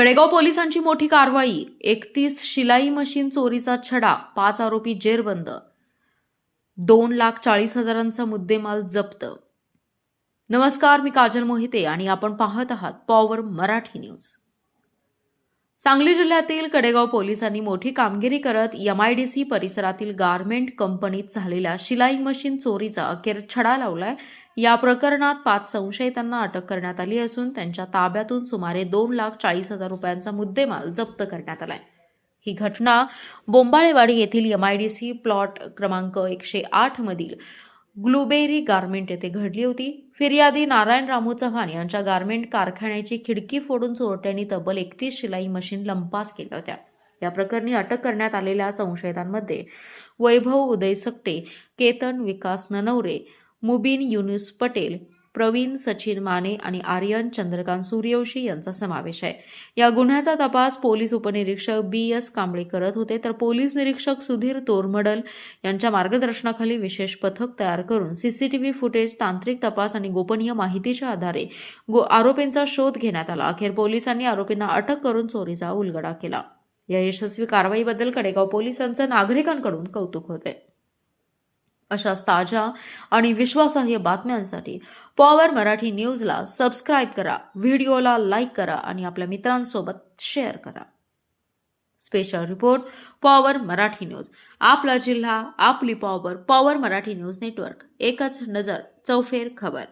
कडेगाव पोलिसांची मोठी कारवाई. 31 शिलाई मशीन चोरीचा छडा, 5 आरोपी जेरबंद, 2,40,000चा मुद्देमाल जप्त. नमस्कार, मी काजल मोहिते आणि आपण पाहत आहात पॉवर मराठी न्यूज. सांगली जिल्ह्यातील कडेगाव पोलिसांनी मोठी कामगिरी करत MIDC परिसरातील गारमेंट कंपनीत झालेल्या शिलाई मशीन चोरीचा अखेर छडा लावलाय. या प्रकरणात 5 संशयितांना अटक करण्यात आली असून त्यांच्या ताब्यातून सुमारे 2,40,000 रुपयांचा मुद्देमाल जप्त करण्यात आलाय. ही घटना बोंबाळेवाडी येथील MIDC प्लॉट क्रमांक 108 मधील ग्लुबेरी गारमेंट येथे घडली होती. फिर्यादी नारायण रामू चव्हाण यांच्या गारमेंट कारखान्याची खिडकी फोडून चोरट्यांनी तब्बल 31 शिलाई मशीन लंपास केल्या होत्या. या प्रकरणी अटक करण्यात आलेल्या संशयितांमध्ये वैभव उदय सकटे, केतन विकास ननवरे, मुबीन युनुस पटेल, प्रवीण सचिन माने आणि आर्यन चंद्रकांत सूर्यवंशी यांचा समावेश आहे. या गुन्ह्याचा तपास पोलीस उपनिरीक्षक BS कांबळे करत होते, तर पोलीस निरीक्षक सुधीर तोरमडल यांच्या मार्गदर्शनाखाली विशेष पथक तयार करून CCTV फुटेज, तांत्रिक तपास आणि गोपनीय माहितीच्या आधारे आरोपींचा शोध घेण्यात आला. अखेर पोलिसांनी आरोपींना अटक करून चोरीचा उलगडा केला. या यशस्वी कारवाईबद्दल कडेगाव पोलिसांचं नागरिकांकडून कौतुक होते. अशाच ताज्या आणि विश्वासार्ह बातम्यांसाठी पॉवर मराठी न्यूजला सबस्क्राईब करा, व्हिडिओला लाईक करा आणि आपल्या मित्रांसोबत शेअर करा. Special report power Marathi news. आपला जिल्हा, आपली power. Power Marathi news network. एकच नजर, चौफेर खबर.